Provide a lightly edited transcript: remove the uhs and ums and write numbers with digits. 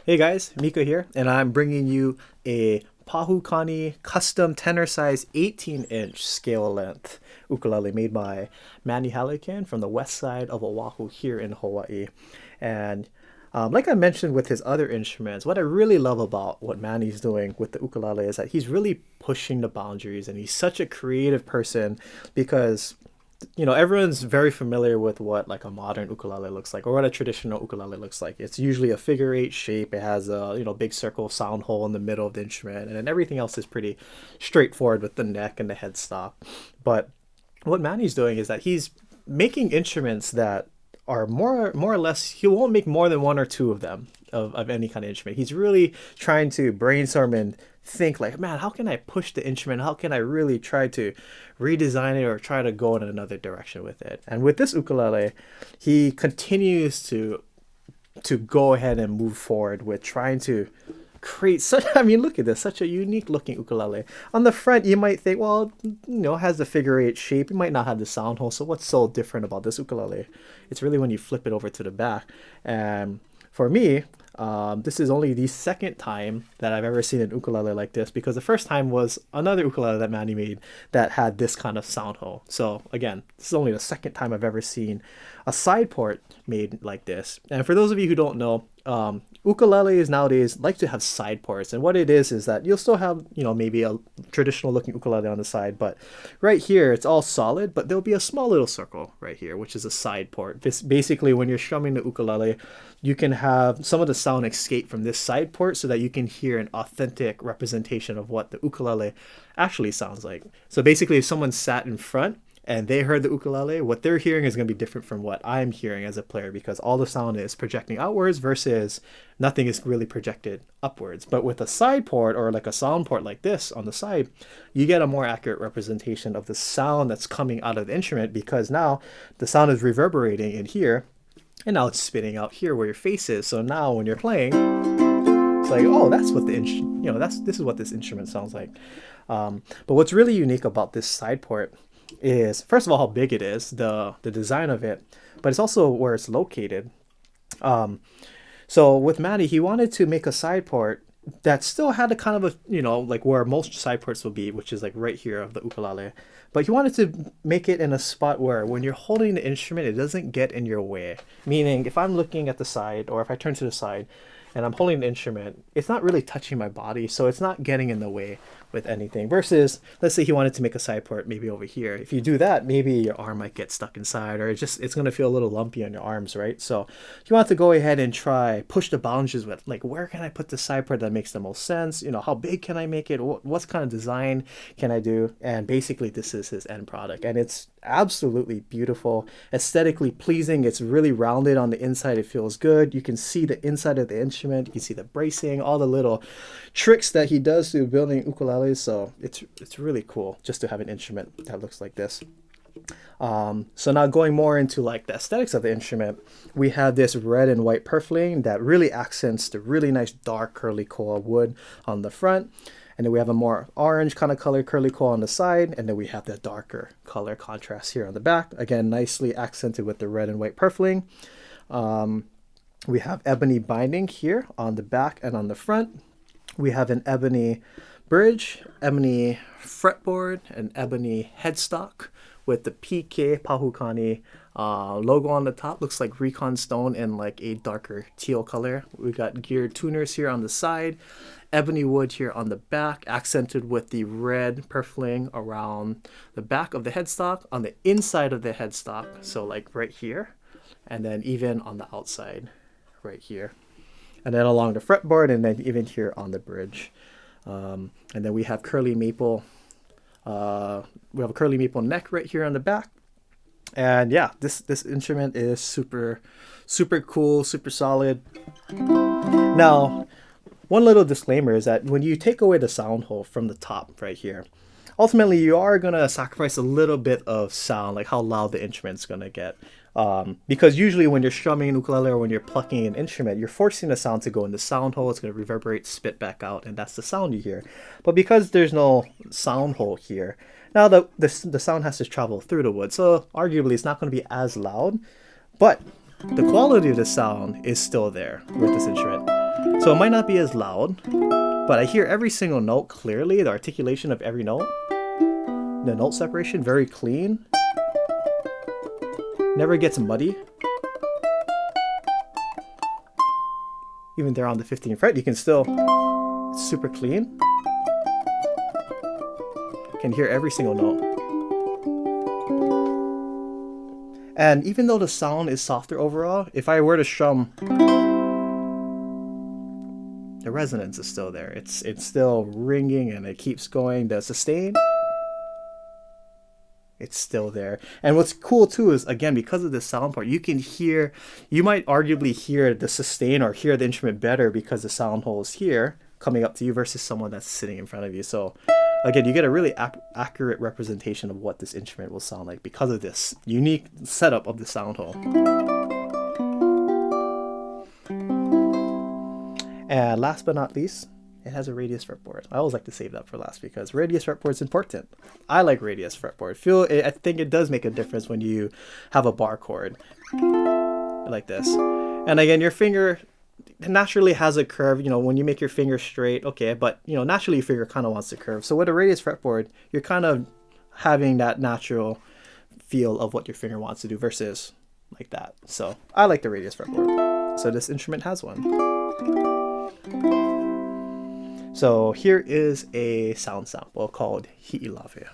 Hey guys, Mika here, and I'm bringing you a Pahu Kani custom tenor size 18-inch scale length ukulele made by Manny Hallican from the west side of Oahu here in Hawaii. And like I mentioned with his other instruments, what I really love about what Manny's doing with the ukulele is that he's really pushing the boundaries, and he's such a creative person because everyone's very familiar with what like a modern ukulele looks like or what a traditional ukulele looks like. It's usually a figure eight shape. It has a big circle sound hole in the middle of the instrument, and then everything else is pretty straightforward with the neck and the headstock. But what Manny's doing is that he's making instruments that are more or less, he won't make more than one or two of them of any kind of instrument. He's really trying to brainstorm and think like, man, how can I push the instrument? How can I really try to redesign it or try to go in another direction with it? And with this ukulele, he continues to go ahead and move forward with trying to create such, I mean, look at this, such a unique looking ukulele. On the front, you might think, well, it has the figure eight shape. It might not have the sound hole. So what's so different about this ukulele? It's really when you flip it over to the back. And for me, this is only the second time that I've ever seen an ukulele like this, because the first time was another ukulele that Manny made that had this kind of sound hole. So again, this is only the second time I've ever seen a side port made like this. And for those of you who don't know, ukuleles nowadays like to have side ports, and what it is that you'll still have maybe a traditional looking ukulele on the side, but right here it's all solid, but there'll be a small little circle right here which is a side port. This basically, when you're strumming the ukulele, you can have some of the sound escape from this side port so that you can hear an authentic representation of what the ukulele actually sounds like. So basically, if someone sat in front and they heard the ukulele, what they're hearing is going to be different from what I'm hearing as a player, because all the sound is projecting outwards versus nothing is really projected upwards. But with a side port or like a sound port like this on the side, you get a more accurate representation of the sound that's coming out of the instrument, because now the sound is reverberating in here and now it's spitting out here where your face is. So now when you're playing, it's like, oh, that's what this is what this instrument sounds like. But what's really unique about this side port is, first of all, how big it is, the design of it, but it's also where it's located. So with Manny, he wanted to make a side port that still had a kind of a, like where most side ports will be, which is like right here of the ukulele. But he wanted to make it in a spot where when you're holding the instrument, it doesn't get in your way. Meaning, if I'm looking at the side, or if I turn to the side and I'm holding the instrument, it's not really touching my body, so it's not getting in the way with anything. Versus, let's say he wanted to make a side port maybe over here. If you do that, maybe your arm might get stuck inside, or it's going to feel a little lumpy on your arms, right? So you want to go ahead and try push the boundaries with, like, where can I put the side port that makes the most sense? How big can I make it? What kind of design can I do? And basically, this is his end product, and it's absolutely beautiful, aesthetically pleasing. It's really rounded on the inside. It feels good. You can see the inside of the instrument. You can see the bracing, all the little tricks that he does to building ukuleles. So it's really cool just to have an instrument that looks like this. So now going more into like the aesthetics of the instrument, we have this red and white purfling that really accents the really nice dark curly coil wood on the front. And then we have a more orange kind of color curly coil on the side. And then we have the darker color contrast here on the back. Again, nicely accented with the red and white purfling. We have ebony binding here on the back and on the front. We have an ebony bridge, ebony fretboard, and ebony headstock with the PK Pahu Kani logo on the top. Looks like recon stone in like a darker teal color. We got geared tuners here on the side, ebony wood here on the back, accented with the red purfling around the back of the headstock, on the inside of the headstock, so like right here, and then even on the outside right here, and then along the fretboard, and then even here on the bridge. And then we have curly maple. We have a curly maple neck right here on the back. And yeah, this instrument is super cool, super solid. Now, one little disclaimer is that when you take away the sound hole from the top right here, ultimately you are going to sacrifice a little bit of sound, like how loud the instrument's going to get. Because usually when you're strumming an ukulele or when you're plucking an instrument, you're forcing the sound to go in the sound hole. It's going to reverberate, spit back out, and that's the sound you hear. But because there's no sound hole here, now the sound has to travel through the wood. So arguably it's not going to be as loud, but the quality of the sound is still there with this instrument. So it might not be as loud, but I hear every single note clearly, the articulation of every note. The note separation, very clean. Never gets muddy. Even there on the 15th fret, you can still, it's super clean. You can hear every single note. And even though the sound is softer overall, if I were to strum, the resonance is still there. It's still ringing and it keeps going. The sustain, it's still there. And what's cool too is, again, because of the sound part, you can hear, you might arguably hear the sustain or hear the instrument better because the sound hole is here coming up to you versus someone that's sitting in front of you. So again, you get a really accurate representation of what this instrument will sound like because of this unique setup of the sound hole. And last but not least, it has a radius fretboard. I always like to save that for last because radius fretboard is important. I like radius fretboard. I think it does make a difference when you have a bar chord like this. And again, your finger naturally has a curve. You know, when you make your finger straight, okay, but you know, naturally your finger kind of wants to curve. So with a radius fretboard, you're kind of having that natural feel of what your finger wants to do versus like that. So I like the radius fretboard. So this instrument has one. So here is a sound sample called Hi'ilave.